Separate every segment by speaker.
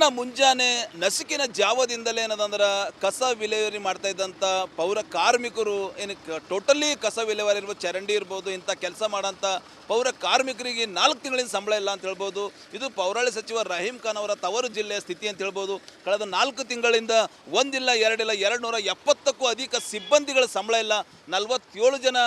Speaker 1: ಪ್ರತಿದಿನ ಮುಂಜಾನೆ ನಸುಕಿನ ಜಾವದಿಂದಲೇ ಏನದಂದ್ರೆ ಕಸ ವಿಲೇವಾರಿ ಮಾಡ್ತಾ ಇದ್ದಂಥ ಪೌರ ಕಾರ್ಮಿಕರು ಏನಕ್ಕೆ ಟೋಟಲಿ ಕಸ ವಿಲೇವಾರಿ ಇರ್ಬೋದು, ಚರಂಡಿ ಇರ್ಬೋದು, ಇಂಥ ಕೆಲಸ ಮಾಡೋಂಥ ಪೌರ ಕಾರ್ಮಿಕರಿಗೆ 4 ತಿಂಗಳಿನ ಸಂಬಳ ಇಲ್ಲ ಅಂತ ಹೇಳ್ಬೋದು. ಇದು ಪೌರಾಳಿ ಸಚಿವ ರಹೀಂ ಖಾನ್ ಅವರ ತವರು ಜಿಲ್ಲೆಯ ಸ್ಥಿತಿ ಅಂತ ಹೇಳ್ಬೋದು. ಕಳೆದ 4 ತಿಂಗಳಿಂದ ಒಂದಿಲ್ಲ ಎರಡಿಲ್ಲ 270ಕ್ಕೂ ಅಧಿಕ ಸಿಬ್ಬಂದಿಗಳ ಸಂಬಳ ಇಲ್ಲ. 47 ಜನ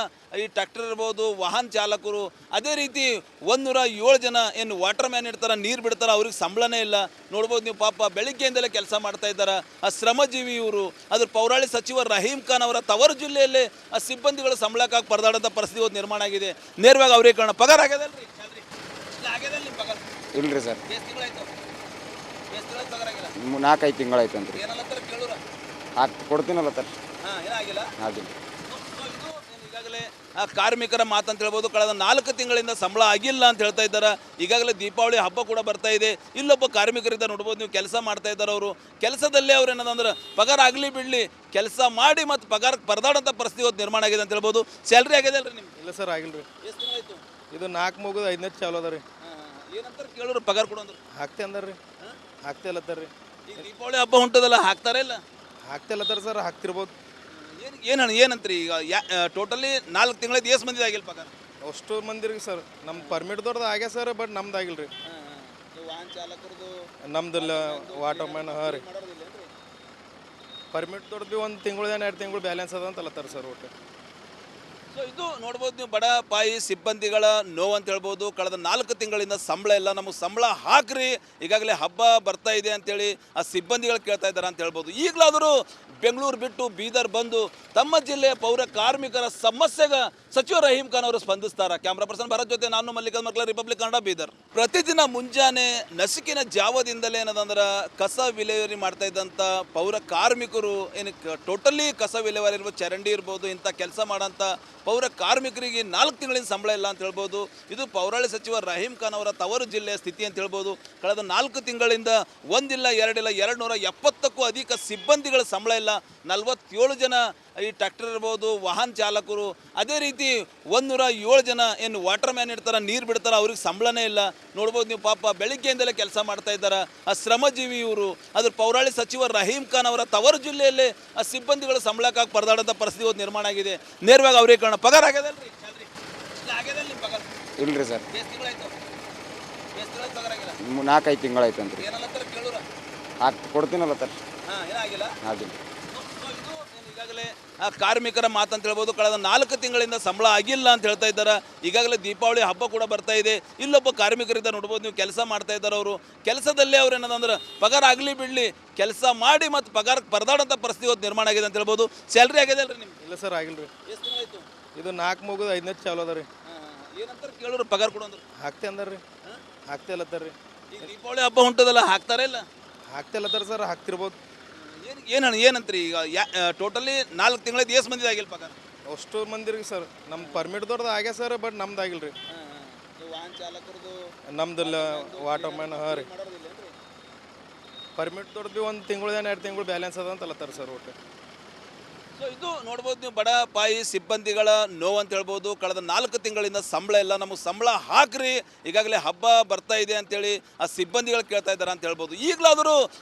Speaker 1: ಈ ಟ್ರ್ಯಾಕ್ಟರ್ ಇರ್ಬೋದು, ವಾಹನ ಚಾಲಕರು, ಅದೇ ರೀತಿ 107 ಜನ ಏನು ವಾಟರ್ ಮ್ಯಾನ್ ಇರ್ತಾರೆ, ನೀರು ಬಿಡ್ತಾರೆ, ಅವ್ರಿಗೆ ಸಂಬಳನೇ ಇಲ್ಲ. ನೋಡ್ಬೋದು ನೀವು, ಪಾಪ ಬೆಳಿಗ್ಗೆಯಿಂದಲೇ ಕೆಲಸ ಮಾಡ್ತಾ ಇದ್ದಾರೆ ಆ ಶ್ರಮಜೀವಿ ಇವರು. ಅದ್ರ ಪೌರಾಳಿ ಸಚಿವ ರಹೀಂ ಖಾನ್ ಅವರ ತವರು ಜಿಲ್ಲೆಯಲ್ಲಿ ಆ ಸಿಬ್ಬಂದಿಗಳ ಸಂಬಳಕ್ಕಾಗಿ ಪರದಾಡೋಂಥ ಪರಿಸ್ಥಿತಿ ಇವತ್ತು ನಿರ್ಮಾಣ ಆಗಿದೆ. ನೇರವಾಗಿ ಅವರೇ ಕಾರಣ. ಪಗಾರ ಆಗ್ಯದಲ್ರಿ? ಆಗ್ಯದಲ್ಲ ನಿಮ್ಮ ಪಗಾರ?
Speaker 2: ಇಲ್ರಿ ಸರ್,
Speaker 1: ಎಷ್ಟು ತಿಂಗಳಾಯ್ತು? ಎಷ್ಟು ತಿಂಗಳು ಪಗಾರ ಆಗಿಲ್ಲ?
Speaker 2: 4-5 ತಿಂಗಳಾಯ್ತು ಅಂತ.
Speaker 1: ಏನಲ್ಲ ಕೇಳೂರ
Speaker 2: ಕೊಡ್ತೀನಲ್ಲ ಸರ್.
Speaker 1: ಹಾಂ, ಏನಾಗಿಲ್ಲ
Speaker 2: ಆಗಿಲ್ಲ.
Speaker 1: ಈಗಾಗಲೇ ಆ ಕಾರ್ಮಿಕರ ಮಾತಂತ ಹೇಳ್ಬೋದು. ಕಳೆದ 4 ತಿಂಗಳಿಂದ ಸಂಬಳ ಆಗಿಲ್ಲ ಅಂತ ಹೇಳ್ತಾ ಇದ್ದಾರೆ. ಈಗಾಗಲೇ ದೀಪಾವಳಿ ಹಬ್ಬ ಕೂಡ ಬರ್ತಾ ಇದೆ. ಇಲ್ಲೊಬ್ಬ ಕಾರ್ಮಿಕರಿಂದ ನೋಡ್ಬೋದು ನೀವು, ಕೆಲಸ ಮಾಡ್ತಾ ಇದ್ದಾರೆ ಅವರು. ಕೆಲಸದಲ್ಲೇ ಅವ್ರು ಏನದಂದ್ರೆ ಪಗಾರ ಆಗಲಿ ಬಿಡಲಿ ಕೆಲಸ ಮಾಡಿ ಮತ್ತು ಪಗಾರಕ್ಕೆ ಪರದಾಡೋಂಥ ಪರಿಸ್ಥಿತಿ ಇವತ್ತು ನಿರ್ಮಾಣ ಆಗಿದೆ ಅಂತ ಹೇಳ್ಬೋದು. ಸ್ಯಾಲ್ರಿ ಆಗಿದೆ ಅಲ್ರಿ ನಿಮ್ಗೆ?
Speaker 3: ಇಲ್ಲ ಸರ್, ಆಗಿಲ್ಲ ರೀ.
Speaker 1: ಎಷ್ಟು ತಿಂಗಳಾಯ್ತು?
Speaker 3: ಇದು 4 ಮುಗಿದು 5ನೇ ಚಾಲು ಅದ ರೀ.
Speaker 1: ಏನಂತಾರೆ ಕೇಳೋರು ಪಗಾರ ಕೊಡೋಂದ್ರು?
Speaker 3: ಹಾಕ್ತೆ ಅಂದಾರ ರೀ. ಹಾಕ್ತೆ ಅಲ್ಲತ್ತಾರ ರೀ.
Speaker 1: ಈಗ ದೀಪಾವಳಿ ಹಬ್ಬ ಹೊಂಟದಲ್ಲ, ಹಾಕ್ತಾರ ಇಲ್ಲ?
Speaker 3: ಹಾಕ್ತೆ ಅಲ್ಲತ್ತಾರ ಸರ್, ಹಾಕ್ತಿರ್ಬೋದು.
Speaker 1: ಏನಂತ್ರಿ ಈಗ ಟೋಟಲಿ 4 ತಿಂಗಳದ್ದು ಎಷ್ಟು ಮಂದಿ ಆಗಿಲ್ಲ ಪಗಾರ?
Speaker 3: ಅಷ್ಟು ಮಂದಿರಿಗೆ ಸರ್. ನಮ್ಮ ಪರ್ಮಿಟ್ದವ್ರದ್ದು ಆಗ್ಯ ಸರ್, ಬಟ್ ನಮ್ದು ಆಗಿಲ್ಲ ರೀ.
Speaker 1: ವಾಹನ ಚಾಲಕರದು
Speaker 3: ನಮ್ದಿಲ್ಲ, ವಾಟರ್ ಮ್ಯಾನ್. ಹಾಂ ರೀ. ಪರ್ಮಿಟ್ದವ್ರದ್ದು ಭೀ 1 ತಿಂಗಳು 2 ತಿಂಗಳು ಬ್ಯಾಲೆನ್ಸ್ ಅದ ಅಂತ ಅಲ್ಲತ್ತಾರ ಸರ್ ಒಟ್ಟು.
Speaker 1: ಸೊ ಇದು ನೋಡ್ಬೋದು ನೀವು, ಬಡ ಪಾಯಿ ಸಿಬ್ಬಂದಿಗಳ ನೋವು ಅಂತ ಹೇಳ್ಬೋದು. ಕಳೆದ 4 ತಿಂಗಳಿಂದ ಸಂಬಳ ಇಲ್ಲ, ನಮಗೆ ಸಂಬಳ ಹಾಕ್ರಿ, ಈಗಾಗಲೇ ಹಬ್ಬ ಬರ್ತಾ ಇದೆ ಅಂತೇಳಿ ಆ ಸಿಬ್ಬಂದಿಗಳು ಕೇಳ್ತಾ ಇದ್ದಾರೆ ಅಂತ ಹೇಳ್ಬೋದು. ಈಗಲಾದರೂ ಬೆಂಗಳೂರು ಬಿಟ್ಟು ಬೀದರ್ ಬಂದು ತಮ್ಮ ಜಿಲ್ಲೆಯ ಪೌರ ಕಾರ್ಮಿಕರ ಸಮಸ್ಯೆಗೆ ಸಚಿವ ರಹೀಂ ಖಾನ್ ಅವರು ಸ್ಪಂದಿಸ್ತಾರೆ. ಕ್ಯಾಮ್ರಾ ಪರ್ಸನ್ ಭರತ್ ಜೊತೆ ನಾನು ಮಲ್ಲಿಕಾರ್ಜುನ ಮರ್ಕಲ, ರಿಪಬ್ಲಿಕ್ ಕನ್ನಡ, ಬೀದರ್. ಪ್ರತಿದಿನ ಮುಂಜಾನೆ ನಸುಕಿನ ಜಾವದಿಂದಲೇ ಏನದಂದ್ರೆ ಕಸ ವಿಲೇವಾರಿ ಮಾಡ್ತಾ ಇದ್ದಂಥ ಪೌರ ಕಾರ್ಮಿಕರು ಏನಕ್ಕೆ ಟೋಟಲಿ ಕಸ ವಿಲೇವಾರಿ ಇರ್ಬೋದು, ಚರಂಡಿ ಇರ್ಬೋದು, ಇಂಥ ಕೆಲಸ ಮಾಡೋಂಥ ಪೌರ ಕಾರ್ಮಿಕರಿಗೆ 4 ತಿಂಗಳಿನ ಸಂಬಳ ಇಲ್ಲ ಅಂತ ಹೇಳ್ಬೋದು. ಇದು ಪೌರಾಳಿ ಸಚಿವ ರಹೀಂ ಖಾನ್ ಅವರ ತವರು ಜಿಲ್ಲೆಯ ಸ್ಥಿತಿ ಅಂತ ಹೇಳ್ಬೋದು. ಕಳೆದ 4 ತಿಂಗಳಿಂದ ಒಂದಿಲ್ಲ ಎರಡಿಲ್ಲ 270ಕ್ಕೂ ಅಧಿಕ ಸಿಬ್ಬಂದಿಗಳ ಸಂಬಳ ಇಲ್ಲ. 47 ಜನ ಈ ಟ್ರ್ಯಾಕ್ಟರ್ ಇರ್ಬೋದು, ವಾಹನ ಚಾಲಕರು, ಅದೇ ರೀತಿ 107 ಜನ ಏನು ವಾಟರ್ ಮ್ಯಾನ್ ಇರ್ತಾರೆ, ನೀರು ಬಿಡ್ತಾರೆ, ಅವ್ರಿಗೆ ಸಂಬಳನೇ ಇಲ್ಲ. ನೋಡ್ಬೋದು ನೀವು, ಪಾಪ ಬೆಳಿಗ್ಗೆಯಿಂದಲೇ ಕೆಲಸ ಮಾಡ್ತಾ ಇದ್ದಾರೆ ಆ ಶ್ರಮಜೀವಿ ಇವರು. ಅದ್ರ ಪೌರಾಳಿ ಸಚಿವ ರಹೀಂ ಖಾನ್ ಅವರ ತವರು ಜಿಲ್ಲೆಯಲ್ಲಿ ಆ ಸಿಬ್ಬಂದಿಗಳ ಸಂಬಳಕ್ಕಾಗಿ ಪರದಾಡೋಂಥ ಪರಿಸ್ಥಿತಿ ಇವತ್ತು ನಿರ್ಮಾಣ ಆಗಿದೆ. ನೇರವಾಗಿ ಅವರೇ ಕಾರಣ. ಪಗಾರ ಆಗ್ಯದಲ್ರಿ? ಆಗ್ಯದಲ್ಲ ನಿಮ್ಮ ಪಗಾರ?
Speaker 2: ಇಲ್ರಿ ಸರ್.
Speaker 1: ಎಷ್ಟು ತಿಂಗಳಾಯ್ತು? ಎಷ್ಟು ತಿಂಗಳು ಪಗಾರ ಆಗಿಲ್ಲ?
Speaker 2: 4-5 ತಿಂಗಳಾಯ್ತು ಅಂತ.
Speaker 1: ಏನಲ್ಲ ಕೇಳೂರ?
Speaker 2: ಕೊಡ್ತೀನಲ್ಲ ಸರ್.
Speaker 1: ಹಾಂ, ಏನಾಗಿಲ್ಲ?
Speaker 2: ಆಗಿಲ್ಲ.
Speaker 1: ಈಗಾಗಲೇ ಆ ಕಾರ್ಮಿಕರ ಮಾತಂತ ಹೇಳ್ಬೋದು. ಕಳೆದ 4 ತಿಂಗಳಿಂದ ಸಂಬಳ ಆಗಿಲ್ಲ ಅಂತ ಹೇಳ್ತಾ ಇದ್ದಾರೆ. ಈಗಾಗಲೇ ದೀಪಾವಳಿ ಹಬ್ಬ ಕೂಡ ಬರ್ತಾ ಇದೆ. ಇಲ್ಲೊಬ್ಬ ಕಾರ್ಮಿಕರಿಂದ ನೋಡ್ಬೋದು ನೀವು, ಕೆಲಸ ಮಾಡ್ತಾ ಇದ್ದಾರೆ ಅವರು. ಕೆಲಸದಲ್ಲೇ ಅವ್ರು ಏನದಂದ್ರೆ ಪಗಾರ ಆಗಲಿ ಬಿಡಲಿ ಕೆಲಸ ಮಾಡಿ ಮತ್ತು ಪಗಾರಕ್ಕೆ ಪರದಾಡೋಂಥ ಪರಿಸ್ಥಿತಿ ಇವತ್ತು ನಿರ್ಮಾಣ ಆಗಿದೆ ಅಂತ ಹೇಳ್ಬೋದು. ಸ್ಯಾಲ್ರಿ ಆಗಿದೆ ಅಲ್ರಿ ನಿಮ್ಗೆ?
Speaker 3: ಇಲ್ಲ ಸರ್, ಆಗಿಲ್ಲ ರೀ.
Speaker 1: ಎಷ್ಟು ತಿಂಗಳಾಯ್ತು?
Speaker 3: ಇದು 4 ಮುಗಿದು 5ನೇ ಚಾಲು ಅದ ರೀ.
Speaker 1: ಏನಂತಾರೆ ಕೇಳೋರು ಪಗಾರ ಕೊಡೋಂದ್ರು?
Speaker 3: ಹಾಕ್ತೆ ಅಂದಾರ ರೀ. ಹಾಕ್ತೆ ಅಲ್ಲತ್ತಾರ ರೀ.
Speaker 1: ಈಗ ದೀಪಾವಳಿ ಹಬ್ಬ ಹೊಂಟದಲ್ಲ, ಹಾಕ್ತಾರ ಇಲ್ಲ?
Speaker 3: ಹಾಕ್ತೆ ಅಲ್ಲತ್ತಾರ ಸರ್, ಹಾಕ್ತಿರ್ಬೋದು.
Speaker 1: ಏನಂತ್ರಿ ಈಗ ಟೋಟಲಿ 4 ತಿಂಗಳದ್ದು ಎಷ್ಟು ಮಂದಿ ಆಗಿಲ್ಲ ಪಗಾರ?
Speaker 3: ಅಷ್ಟು ಮಂದಿರಿಗೆ ಸರ್. ನಮ್ಮ ಪರ್ಮಿಟ್ದವ್ರದ್ದು ಆಗ್ಯ ಸರ್, ಬಟ್ ನಮ್ದು ಆಗಿಲ್ಲ ರೀ.
Speaker 1: ವಾಹನ ಚಾಲಕರದು
Speaker 3: ನಮ್ದಿಲ್ಲ, ವಾಟರ್ ಮ್ಯಾನ್. ಹಾಂ ರೀ. ಪರ್ಮಿಟ್ದವ್ರದ್ದು ಭೀ 1 ತಿಂಗಳು 2 ತಿಂಗಳು ಬ್ಯಾಲೆನ್ಸ್ ಅದ ಅಂತ ಅಲ್ಲತ್ತಾರ ಸರ್ ಒಟ್ಟು.
Speaker 1: ಸೊ ಇದು ನೋಡ್ಬೋದು ನೀವು, ಬಡ ಪಾಯಿ ಸಿಬ್ಬಂದಿಗಳ ನೋವು ಅಂತ ಹೇಳ್ಬೋದು. ಕಳೆದ 4 ತಿಂಗಳಿಂದ ಸಂಬಳ ಇಲ್ಲ, ನಮಗೆ ಸಂಬಳ ಹಾಕ್ರಿ, ಈಗಾಗಲೇ ಹಬ್ಬ ಬರ್ತಾ ಇದೆ ಅಂತೇಳಿ ಆ ಸಿಬ್ಬಂದಿಗಳು ಕೇಳ್ತಾ ಇದ್ದಾರೆ ಅಂತ ಹೇಳ್ಬೋದು. ಈಗಲಾದರೂ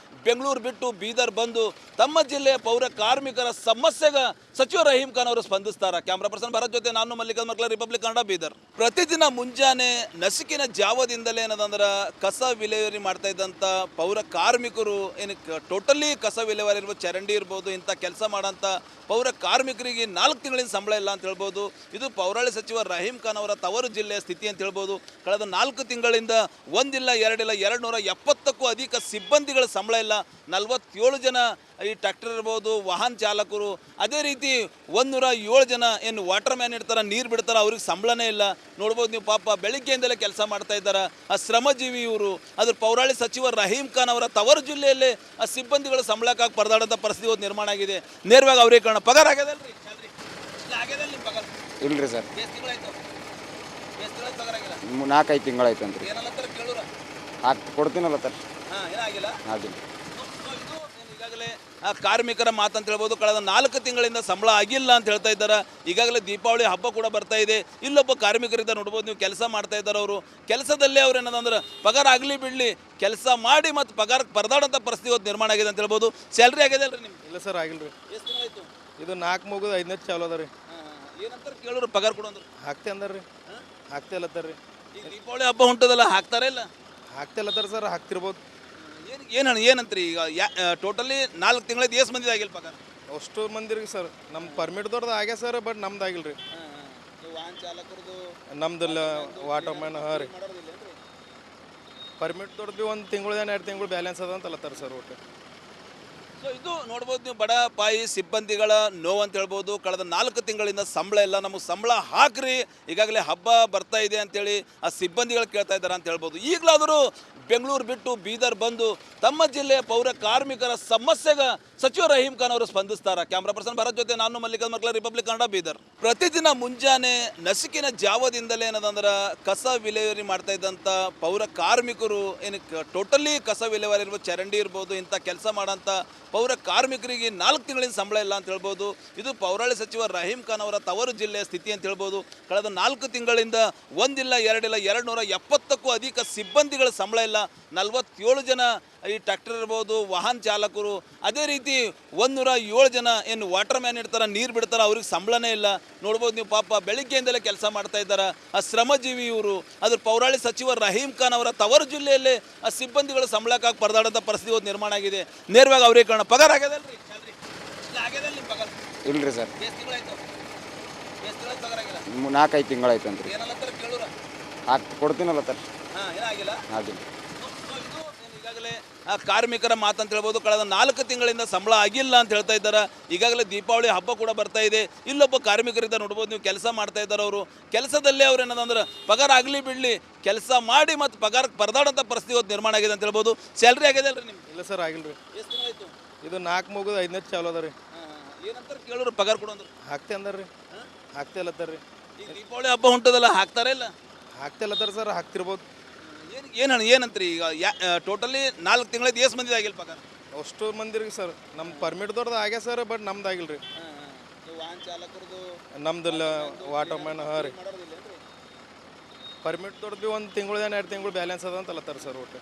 Speaker 1: ಬೆಂಗಳೂರು ಬಿಟ್ಟು ಬೀದರ್ ಬಂದು ತಮ್ಮ ಜಿಲ್ಲೆಯ ಪೌರ ಕಾರ್ಮಿಕರ ಸಮಸ್ಯೆಗೆ ಸಚಿವ ರಹೀಂ ಖಾನ್ ಅವರು ಸ್ಪಂದಿಸ್ತಾರೆ. ಕ್ಯಾಮ್ರಾ ಪರ್ಸನ್ ಭರತ್ ಜೊತೆ ನಾನು ಮಲ್ಲಿಕಾರ್ಜುನ ಮರ್ಕಲ, ರಿಪಬ್ಲಿಕ್ ಕನ್ನಡ, ಬೀದರ್. ಪ್ರತಿದಿನ ಮುಂಜಾನೆ ನಸುಕಿನ ಜಾವದಿಂದಲೇ ಏನದಂದ್ರೆ ಕಸ ವಿಲೇವಾರಿ ಮಾಡ್ತಾ ಇದ್ದಂಥ ಪೌರ ಕಾರ್ಮಿಕರು ಏನಕ್ಕೆ ಟೋಟಲಿ ಕಸ ವಿಲೇವಾರಿ ಇರ್ಬೋದು, ಚರಂಡಿ ಇರ್ಬೋದು, ಇಂಥ ಕೆಲಸ ಮಾಡೋಂಥ ಪೌರ ಕಾರ್ಮಿಕರಿಗೆ 4 ತಿಂಗಳಿನ ಸಂಬಳ ಇಲ್ಲ ಅಂತ ಹೇಳ್ಬೋದು. ಇದು ಪೌರಾಳಿ ಸಚಿವ ರಹೀಂ ಖಾನ್ ಅವರ ತವರು ಜಿಲ್ಲೆಯ ಸ್ಥಿತಿ ಅಂತ ಹೇಳ್ಬೋದು. ಕಳೆದ 4 ತಿಂಗಳಿಂದ ಒಂದಿಲ್ಲ ಎರಡಿಲ್ಲ 270ಕ್ಕೂ ಅಧಿಕ ಸಿಬ್ಬಂದಿಗಳ ಸಂಬಳ ಇಲ್ಲ. 47 ಜನ ಈ ಟ್ರ್ಯಾಕ್ಟರ್ ಇರ್ಬೋದು, ವಾಹನ ಚಾಲಕರು, ಅದೇ ರೀತಿ 107 ಜನ ಏನು ವಾಟರ್ ಮ್ಯಾನ್ ಇರ್ತಾರೆ, ನೀರು ಬಿಡ್ತಾರೆ, ಅವ್ರಿಗೆ ಸಂಬಳನೇ ಇಲ್ಲ. ನೋಡ್ಬೋದು ನೀವು, ಪಾಪ ಬೆಳಿಗ್ಗೆಯಿಂದಲೇ ಕೆಲಸ ಮಾಡ್ತಾ ಇದ್ದಾರೆ ಆ ಶ್ರಮಜೀವಿ ಇವರು. ಅದ್ರ ಪೌರಾಳಿ ಸಚಿವ ರಹೀಂ ಖಾನ್ ಅವರ ತವರು ಜಿಲ್ಲೆಯಲ್ಲಿ ಆ ಸಿಬ್ಬಂದಿಗಳ ಸಂಬಳಕ್ಕಾಗಿ ಪರದಾಡೋಂಥ ಪರಿಸ್ಥಿತಿ ಇವತ್ತು ನಿರ್ಮಾಣ ಆಗಿದೆ. ನೇರವಾಗಿ ಅವರೇ ಕಾರಣ. ಪಗಾರ ಆಗ್ಯದಲ್ರಿ? ಆಗ್ಯದಲ್ಲ ನಿಮ್ಮ ಪಗಾರ?
Speaker 2: ಇಲ್ರಿ ಸರ್.
Speaker 1: ಎಷ್ಟು ತಿಂಗಳಾಯ್ತು? ಎಷ್ಟು ತಿಂಗಳು ಪಗಾರ ಆಗಿಲ್ಲ?
Speaker 2: 4-5 ತಿಂಗಳಾಯ್ತು ಅಂತ.
Speaker 1: ಏನಲ್ಲ ಕೇಳೂರ?
Speaker 2: ಕೊಡ್ತೀನಲ್ಲ ಸರ್.
Speaker 1: ಹಾಂ, ಏನಾಗಿಲ್ಲ?
Speaker 2: ಆಗಿಲ್ಲ.
Speaker 1: ಈಗಾಗಲೇ ಆ ಕಾರ್ಮಿಕರ ಮಾತಂತ ಹೇಳ್ಬೋದು. ಕಳೆದ 4 ತಿಂಗಳಿಂದ ಸಂಬಳ ಆಗಿಲ್ಲ ಅಂತ ಹೇಳ್ತಾ ಇದ್ದಾರೆ. ಈಗಾಗಲೇ ದೀಪಾವಳಿ ಹಬ್ಬ ಕೂಡ ಬರ್ತಾ ಇದೆ. ಇಲ್ಲೊಬ್ಬ ಕಾರ್ಮಿಕರಿಂದ ನೋಡ್ಬೋದು ನೀವು, ಕೆಲಸ ಮಾಡ್ತಾ ಇದ್ದಾರೆ. ಅವರು ಕೆಲಸದಲ್ಲೇ ಅವ್ರು ಏನದಂದ್ರೆ ಪಗಾರ ಆಗಲಿ ಬಿಡಲಿ ಕೆಲಸ ಮಾಡಿ ಮತ್ತು ಪಗಾರಕ್ಕೆ ಪರದಾಡೋಂಥ ಪರಿಸ್ಥಿತಿ ಇವತ್ತು ನಿರ್ಮಾಣ ಆಗಿದೆ ಅಂತ ಹೇಳ್ಬೋದು. ಸ್ಯಾಲ್ರಿ ಆಗಿದೆ ಅಲ್ರಿ ನಿಮ್ಗೆ?
Speaker 3: ಇಲ್ಲ ಸರ್, ಆಗಿಲ್ಲ ರೀ.
Speaker 1: ಎಷ್ಟು ತಿಂಗಳಾಯ್ತು?
Speaker 3: ಇದು 4 ಮುಗಿದು 5ನೇ ಚಾಲು ಅದ ರೀ.
Speaker 1: ಏನಂತಾರೆ ಕೇಳೋರು ಪಗಾರ ಕೊಡೋಂದ್ರು
Speaker 3: ಹಾಕ್ತೆ ಅಂದಾರ ರೀ. ಹಾಕ್ತೆ ಅಲ್ಲತ್ತಾರ ರೀ.
Speaker 1: ಈಗ ದೀಪಾವಳಿ ಹಬ್ಬ ಹೊಂಟದಲ್ಲ, ಹಾಕ್ತಾರೆ ಇಲ್ಲ?
Speaker 3: ಹಾಕ್ತೆ ಅಲ್ಲತ್ತಾರ ಸರ್, ಹಾಕ್ತಿರ್ಬೋದು.
Speaker 1: ಏನಂತ್ರಿ ಈಗ ಟೋಟಲಿ 4 ತಿಂಗಳದ್ದು ಎಷ್ಟು ಮಂದಿ ಆಗಿಲ್ಲ ಪಗಾರ?
Speaker 3: ಅಷ್ಟು ಮಂದಿರಿಗೆ ಸರ್ ನಮ್ಮ ಪರ್ಮಿಟ್ದವ್ರದ್ದು ಆಗ್ಯ ಸರ್, ಬಟ್ ನಮ್ದು ಆಗಿಲ್ಲ ರೀ.
Speaker 1: ವಾಹನ ಚಾಲಕರದು
Speaker 3: ನಮ್ದಿಲ್ಲ, ವಾಟರ್ ಮ್ಯಾನ್. ಹಾಂ ರೀ. ಪರ್ಮಿಟ್ದವ್ರದ್ದು ಭೀ 1 ತಿಂಗಳು 2 ತಿಂಗಳು ಬ್ಯಾಲೆನ್ಸ್ ಅದ ಅಂತ ಅಲ್ಲತ್ತಾರ ಸರ್ ಒಟ್ಟು.
Speaker 1: ಸೊ ಇದು ನೋಡ್ಬೋದು ನೀವು, ಬಡ ಪಾಯಿ ಸಿಬ್ಬಂದಿಗಳ ನೋವು ಅಂತ ಹೇಳ್ಬೋದು. ಕಳೆದ 4 ತಿಂಗಳಿಂದ ಸಂಬಳ ಇಲ್ಲ, ನಮಗೆ ಸಂಬಳ ಹಾಕ್ರಿ, ಈಗಾಗಲೇ ಹಬ್ಬ ಬರ್ತಾ ಇದೆ ಅಂತೇಳಿ ಆ ಸಿಬ್ಬಂದಿಗಳು ಕೇಳ್ತಾ ಇದ್ದಾರೆ ಅಂತ ಹೇಳ್ಬೋದು. ಈಗಲಾದರೂ ಬೆಂಗಳೂರು ಬಿಟ್ಟು ಬೀದರ್ ಬಂದು ತಮ್ಮ ಜಿಲ್ಲೆಯ ಪೌರ ಕಾರ್ಮಿಕರ ಸಮಸ್ಯೆಗೆ ಸಚಿವ ರಹೀಂ ಖಾನ್ ಅವರು ಸ್ಪಂದಿಸ್ತಾರೆ. ಕ್ಯಾಮ್ರಾ ಪರ್ಸನ್ ಭರತ್ ಜೊತೆ ನಾನು ಮಲ್ಲಿಕಾರ್ಜುನ ಮಕ್ಳ, ರಿಪಬ್ಲಿಕ್ ಕನ್ನಡ, ಬೀದರ್. ಪ್ರತಿದಿನ ಮುಂಜಾನೆ ನಸುಕಿನ ಜಾವದಿಂದಲೇ ಏನದಂದ್ರೆ ಕಸ ವಿಲೇವಾರಿ ಮಾಡ್ತಾ ಇದ್ದಂಥ ಪೌರ ಕಾರ್ಮಿಕರು ಏನಕ್ಕೆ ಟೋಟಲಿ ಕಸ ವಿಲೇವಾರಿ ಇರ್ಬೋದು, ಚರಂಡಿ ಇರ್ಬೋದು, ಇಂಥ ಕೆಲಸ ಮಾಡೋಂಥ ಪೌರ ಕಾರ್ಮಿಕರಿಗೆ 4 ತಿಂಗಳಿಂದ ಸಂಬಳ ಇಲ್ಲ ಅಂತ ಹೇಳ್ಬೋದು. ಇದು ಪೌರಾಳಿ ಸಚಿವ ರಹೀಂ ಖಾನ್ ಅವರ ತವರು ಜಿಲ್ಲೆಯ ಸ್ಥಿತಿ ಅಂತ ಹೇಳ್ಬೋದು. ಕಳೆದ 4 ತಿಂಗಳಿಂದ ಒಂದಿಲ್ಲ ಎರಡಿಲ್ಲ 270ಕ್ಕೂ ಅಧಿಕ ಸಿಬ್ಬಂದಿಗಳ ಸಂಬಳ ಇಲ್ಲ. 47 ಜನ ಈ ಟ್ರ್ಯಾಕ್ಟರ್ ಇರ್ಬೋದು, ವಾಹನ ಚಾಲಕರು, ಅದೇ ರೀತಿ 107 ಜನ ಏನು ವಾಟರ್ ಮ್ಯಾನ್ ಇರ್ತಾರೆ, ನೀರು ಬಿಡ್ತಾರೆ, ಅವ್ರಿಗೆ ಸಂಬಳನೇ ಇಲ್ಲ. ನೋಡ್ಬೋದು ನೀವು, ಪಾಪ ಬೆಳಿಗ್ಗೆಯಿಂದಲೇ ಕೆಲಸ ಮಾಡ್ತಾ ಇದ್ದಾರೆ ಆ ಶ್ರಮಜೀವಿ ಇವರು. ಅದ್ರ ಪೌರಾಳಿ ಸಚಿವ ರಹೀಂ ಖಾನ್ ಅವರ ತವರು ಜಿಲ್ಲೆಯಲ್ಲೇ ಆ ಸಿಬ್ಬಂದಿಗಳ ಸಂಬಳಕ್ಕಾಗಿ ಪರದಾಡೋಂಥ ಪರಿಸ್ಥಿತಿ ಇವತ್ತು ನಿರ್ಮಾಣ ಆಗಿದೆ. ನೇರವಾಗಿ ಅವರೇ ಕಾರಣ. ಪಗಾರ ಆಗ್ಯದಲ್ರಿ? ಆಗ್ಯದಲ್ಲ ನಿಮ್ಮ ಪಗಾರ?
Speaker 2: ಇಲ್ರಿ ಸರ್,
Speaker 1: ಎಷ್ಟು ತಿಂಗಳಾಯ್ತು? ಎಷ್ಟು ತಿಂಗಳು ಪಗಾರ ಆಗಿಲ್ಲ?
Speaker 2: 4-5 ತಿಂಗಳಾಯ್ತು ಅಂತ್ರಿ.
Speaker 1: ಏನಲ್ಲತ್ತಾರ ಕೇಳೋರ?
Speaker 2: ಕೊಡ್ತೀನಲ್ಲತ್ತಾರ.
Speaker 1: ಹಾಂ, ಏನಾಗಿಲ್ಲ?
Speaker 2: ಆಗಿಲ್ಲ.
Speaker 1: ಈಗಾಗಲೇ ಕಾರ್ಮಿಕರ ಮಾತಂತ ಹೇಳ್ಬೋದು. ಕಳೆದ 4 ತಿಂಗಳಿಂದ ಸಂಬಳ ಆಗಿಲ್ಲ ಅಂತ ಹೇಳ್ತಾ ಇದ್ದಾರೆ. ಈಗಾಗಲೇ ದೀಪಾವಳಿ ಹಬ್ಬ ಕೂಡ ಬರ್ತಾ ಇದೆ. ಇಲ್ಲೊಬ್ಬ ಕಾರ್ಮಿಕರಿಂದ ನೋಡ್ಬೋದು ನೀವು, ಕೆಲಸ ಮಾಡ್ತಾ ಇದ್ದಾರೆ. ಅವರು ಕೆಲಸದಲ್ಲೇ ಅವ್ರು ಏನದಂದ್ರೆ ಪಗಾರ ಆಗಲಿ ಬಿಡಲಿ ಕೆಲಸ ಮಾಡಿ ಮತ್ತು ಪಗಾರಕ್ಕೆ ಪರದಾಡೋಂಥ ಪರಿಸ್ಥಿತಿ ಇವತ್ತು ನಿರ್ಮಾಣ ಆಗಿದೆ ಅಂತ ಹೇಳ್ಬೋದು. ಸ್ಯಾಲ್ರಿ ಆಗಿದೆ ಅಲ್ರಿ ನಿಮ್ಗೆ?
Speaker 3: ಇಲ್ಲ ಸರ್, ಆಗಿಲ್ಲ ರೀ.
Speaker 1: ಎಷ್ಟು ತಿಂಗಳಾಯ್ತು?
Speaker 3: ಇದು 4 ಮುಗಿದು 5ನೇ ಚಾಲು ಅದ ರೀ.
Speaker 1: ಏನಂತಾರೆ ಕೇಳೋರು ಪಗಾರ ಕೊಡೋಂದ್ರು?
Speaker 3: ಹಾಕ್ತೆ ಅಂದಾರ ರೀ. ಹಾಕ್ತೆ ಅಲ್ಲತ್ತಾರ ರೀ.
Speaker 1: ಈಗ ದೀಪಾವಳಿ ಹಬ್ಬ ಹೊಂಟದಲ್ಲ, ಹಾಕ್ತಾರೆ ಇಲ್ಲ?
Speaker 3: ಹಾಕ್ತೆ ಅಲ್ಲತ್ತಾರ ಸರ್, ಹಾಕ್ತಿರ್ಬೋದು.
Speaker 1: ಏನಂತ್ರಿ ಈಗ ಟೋಟಲಿ 4 ತಿಂಗಳದ್ದು ಎಷ್ಟು ಮಂದಿ ಆಗಿಲ್ಲ ಪಗಾರ?
Speaker 3: ಅಷ್ಟು ಮಂದಿರಿಗೆ ಸರ್ ನಮ್ಮ ಪರ್ಮಿಟ್ದವ್ರದ್ದು ಆಗ್ಯ ಸರ್, ಬಟ್ ನಮ್ದು ಆಗಿಲ್ಲ ರೀ.
Speaker 1: ವಾಹನ ಚಾಲಕರದು
Speaker 3: ನಮ್ದಿಲ್ಲ, ವಾಟರ್ ಮ್ಯಾನ್. ಹಾಂ ರೀ. ಪರ್ಮಿಟ್ದವ್ರದ್ದು ಭೀ 1 ತಿಂಗಳು 2 ತಿಂಗಳು ಬ್ಯಾಲೆನ್ಸ್ ಅದ ಅಂತ ಅಲ್ಲತ್ತಾರ ಸರ್ ಒಟ್ಟು.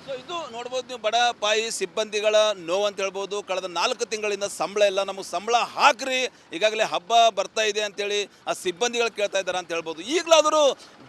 Speaker 1: ಸೊ ಇದು ನೋಡ್ಬೋದು ನೀವು, ಬಡ ಪಾಯಿ ಸಿಬ್ಬಂದಿಗಳ ನೋವು ಅಂತ ಹೇಳ್ಬೋದು. ಕಳೆದ 4 ತಿಂಗಳಿಂದ ಸಂಬಳ ಇಲ್ಲ, ನಮಗೆ ಸಂಬಳ ಹಾಕ್ರಿ, ಈಗಾಗಲೇ ಹಬ್ಬ ಬರ್ತಾ ಇದೆ ಅಂತೇಳಿ ಆ ಸಿಬ್ಬಂದಿಗಳು ಕೇಳ್ತಾ ಇದ್ದಾರೆ ಅಂತ ಹೇಳ್ಬೋದು. ಈಗಲಾದರೂ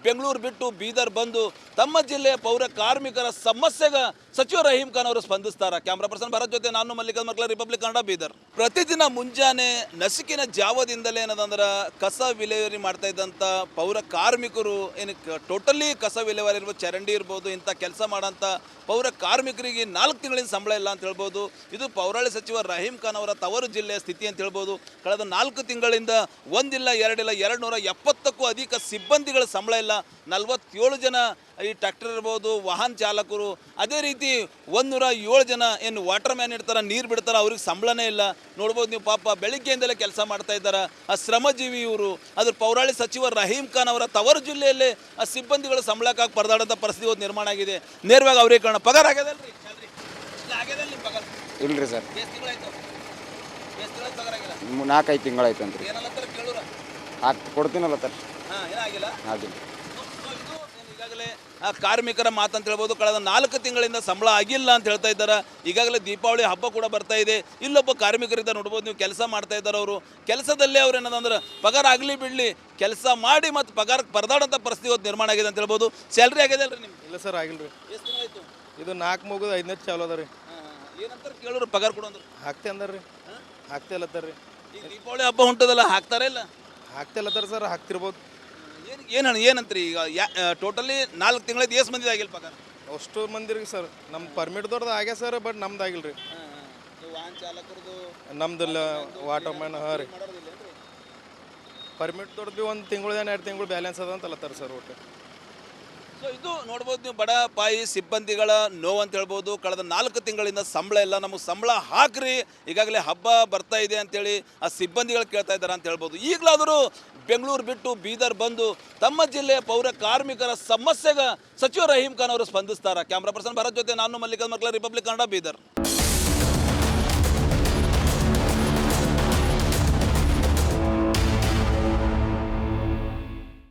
Speaker 1: ಬೆಂಗಳೂರು ಬಿಟ್ಟು ಬೀದರ್ ಬಂದು ತಮ್ಮ ಜಿಲ್ಲೆಯ ಪೌರ ಕಾರ್ಮಿಕರ ಸಮಸ್ಯೆಗೆ ಸಚಿವ ರಹೀಂ ಖಾನ್ ಅವರು ಸ್ಪಂದಿಸ್ತಾರೆ. ಕ್ಯಾಮ್ರಾ ಪರ್ಸನ್ ಭರತ್ ಜೊತೆ ನಾನು ಮಲ್ಲಿಕಾರ್ಜುನ ಮಕ್ಳ, ರಿಪಬ್ಲಿಕ್ ಕನ್ನಡ, ಬೀದರ್. ಪ್ರತಿದಿನ ಮುಂಜಾನೆ ನಸುಕಿನ ಜಾವದಿಂದಲೇ ಏನದಂದ್ರೆ ಕಸ ವಿಲೇವಾರಿ ಮಾಡ್ತಾ ಇದ್ದಂಥ ಪೌರ ಕಾರ್ಮಿಕರು ಏನಕ್ಕೆ ಟೋಟಲಿ ಕಸ ವಿಲೇವಾರಿ ಇರ್ಬೋದು, ಚರಂಡಿ ಇರ್ಬೋದು, ಇಂಥ ಕೆಲಸ ಮಾಡೋಂಥ ಪೌರ ಕಾರ್ಮಿಕರಿಗೆ 4 ತಿಂಗಳಿಂದ ಸಂಬಳ ಇಲ್ಲ ಅಂತ ಹೇಳ್ಬೋದು. ಇದು ಪೌರಾಳಿ ಸಚಿವ ರಹೀಂ ಖಾನ್ ಅವರ ತವರು ಜಿಲ್ಲೆಯ ಸ್ಥಿತಿ ಅಂತ ಹೇಳ್ಬೋದು. ಕಳೆದ 4 ತಿಂಗಳಿಂದ ಒಂದಿಲ್ಲ ಎರಡಿಲ್ಲ 270ಕ್ಕೂ ಅಧಿಕ ಸಿಬ್ಬಂದಿಗಳ ಸಂಬಳ ಇಲ್ಲ. 47 ಜನ ಈ ಟ್ರ್ಯಾಕ್ಟರ್ ಇರ್ಬೋದು, ವಾಹನ ಚಾಲಕರು, ಅದೇ ರೀತಿ 107 ಜನ ಏನು ವಾಟರ್ ಮ್ಯಾನ್ ಇರ್ತಾರೆ, ನೀರು ಬಿಡ್ತಾರೆ, ಅವ್ರಿಗೆ ಸಂಬಳನೇ ಇಲ್ಲ. ನೋಡ್ಬೋದು ನೀವು, ಪಾಪ ಬೆಳಿಗ್ಗೆಯಿಂದಲೇ ಕೆಲಸ ಮಾಡ್ತಾ ಇದ್ದಾರೆ ಆ ಶ್ರಮಜೀವಿ ಇವರು. ಅದ್ರ ಪೌರಾಳಿ ಸಚಿವ ರಹೀಂ ಖಾನ್ ಅವರ ತವರು ಜಿಲ್ಲೆಯಲ್ಲೇ ಆ ಸಿಬ್ಬಂದಿಗಳ ಸಂಬಳಕ್ಕಾಗಿ ಪರದಾಡೋಂಥ ಪರಿಸ್ಥಿತಿ ಇವತ್ತು ನಿರ್ಮಾಣ ಆಗಿದೆ. ನೇರವಾಗಿ ಅವರೇ ಕಾರಣ. ಪಗಾರ ಆಗ್ಯದಲ್ರಿ? ಆಗ್ಯದಲ್ಲ ನಿಮ್ಮ ಪಗಾರ?
Speaker 2: ಇಲ್ರಿ ಸರ್,
Speaker 1: ಎಷ್ಟು ತಿಂಗಳಾಯ್ತು? ಎಷ್ಟು ತಿಂಗಳು ಪಗಾರ ಆಗಿಲ್ಲ?
Speaker 2: 4-5 ತಿಂಗಳಾಯ್ತು ಅಂತ್ರಿ.
Speaker 1: ಏನಲ್ಲತ್ತಾರ ಕೇಳೋರ?
Speaker 2: ಕೊಡ್ತೀನಲ್ಲತ್ತಾರ.
Speaker 1: ಹಾಂ, ಏನಾಗಿಲ್ಲ?
Speaker 2: ಆಗಿಲ್ಲ.
Speaker 1: ಈಗಾಗಲೇ ಕಾರ್ಮಿಕರ ಮಾತಂತ ಹೇಳ್ಬೋದು. ಕಳೆದ 4 ತಿಂಗಳಿಂದ ಸಂಬಳ ಆಗಿಲ್ಲ ಅಂತ ಹೇಳ್ತಾ ಇದ್ದಾರೆ. ಈಗಾಗಲೇ ದೀಪಾವಳಿ ಹಬ್ಬ ಕೂಡ ಬರ್ತಾ ಇದೆ. ಇಲ್ಲೊಬ್ಬ ಕಾರ್ಮಿಕರಿಂದ ನೋಡ್ಬೋದು ನೀವು, ಕೆಲಸ ಮಾಡ್ತಾ ಇದ್ದಾರೆ. ಅವರು ಕೆಲಸದಲ್ಲೇ ಅವ್ರು ಏನದಂದ್ರೆ ಪಗಾರ ಆಗಲಿ ಬಿಡಲಿ ಕೆಲಸ ಮಾಡಿ ಮತ್ತು ಪಗಾರಕ್ಕೆ ಪರದಾಡೋಂಥ ಪರಿಸ್ಥಿತಿ ಇವತ್ತು ನಿರ್ಮಾಣ ಆಗಿದೆ ಅಂತ ಹೇಳ್ಬೋದು. ಸ್ಯಾಲ್ರಿ ಆಗಿದೆ ಅಲ್ರಿ ನಿಮ್ಗೆ?
Speaker 3: ಇಲ್ಲ ಸರ್, ಆಗಿಲ್ಲ ರೀ.
Speaker 1: ಎಷ್ಟು ತಿಂಗಳಾಯ್ತು?
Speaker 3: ಇದು 4 ಮುಗಿದು 5ನೇ ಚಾಲು ಅದ ರೀ.
Speaker 1: ಏನಂತಾರೆ ಕೇಳೋರು ಪಗಾರ ಕೊಡೋಂದ್ರು?
Speaker 3: ಹಾಕ್ತೆ ಅಂದಾರ ರೀ. ಹಾಕ್ತೆ ಅಲ್ಲತ್ತಾರ ರೀ.
Speaker 1: ಈಗ ದೀಪಾವಳಿ ಹಬ್ಬ ಹೊಂಟದಲ್ಲ, ಹಾಕ್ತಾರೆ ಇಲ್ಲ?
Speaker 3: ಹಾಕ್ತೆ ಅಲ್ಲತ್ತಾರ ಸರ್, ಹಾಕ್ತಿರ್ಬೋದು.
Speaker 1: ಏನಂತ್ರಿ ಈಗ ಟೋಟಲಿ 4 ತಿಂಗಳದ್ದು ಎಷ್ಟು ಮಂದಿ ಆಗಿಲ್ಲ ಪಗಾರ?
Speaker 3: ಅಷ್ಟು ಮಂದಿರಿಗೆ ಸರ್ ನಮ್ಮ ಪರ್ಮಿಟ್ದವ್ರದ್ದು ಆಗ್ಯ ಸರ್, ಬಟ್ ನಮ್ದು ಆಗಿಲ್ಲ ರೀ.
Speaker 1: ವಾಹನ ಚಾಲಕರದು
Speaker 3: ನಮ್ದಿಲ್ಲ, ವಾಟರ್ ಮ್ಯಾನ್. ಹಾಂ ರೀ. ಪರ್ಮಿಟ್ದವ್ರದ್ದು ಭೀ 1 ತಿಂಗಳು 2 ತಿಂಗಳು ಬ್ಯಾಲೆನ್ಸ್ ಅದ ಅಂತ ಅಲ್ಲತ್ತಾರ ಸರ್ ಒಟ್ಟು.
Speaker 1: ಸೊ ಇದು ನೋಡ್ಬೋದು ನೀವು, ಬಡ ಪಾಯಿ ಸಿಬ್ಬಂದಿಗಳ ನೋವು ಅಂತ ಹೇಳ್ಬೋದು. ಕಳೆದ 4 ತಿಂಗಳಿಂದ ಸಂಬಳ ಇಲ್ಲ, ನಮಗೆ ಸಂಬಳ ಹಾಕ್ರಿ, ಈಗಾಗಲೇ ಹಬ್ಬ ಬರ್ತಾ ಇದೆ ಅಂತೇಳಿ ಆ ಸಿಬ್ಬಂದಿಗಳು ಕೇಳ್ತಾ ಇದ್ದಾರೆ ಅಂತ ಹೇಳ್ಬೋದು. ಈಗಲಾದರೂ ಬೆಂಗಳೂರು ಬಿಟ್ಟು ಬೀದರ್ ಬಂದು ತಮ್ಮ ಜಿಲ್ಲೆಯ ಪೌರ ಕಾರ್ಮಿಕರ ಸಮಸ್ಯೆಗೆ ಸಚಿವ ರಹೀಂ ಖಾನ್ ಅವರು ಸ್ಪಂದಿಸ್ತಾರೆ. ಕ್ಯಾಮ್ರಾ ಪರ್ಸನ್ ಭರತ್ ಜೊತೆ ನಾನು ಮಲ್ಲಿಕಾರ್ಜುನ ಮಕ್ಳ, ರಿಪಬ್ಲಿಕ್ ಕನ್ನಡ, ಬೀದರ್.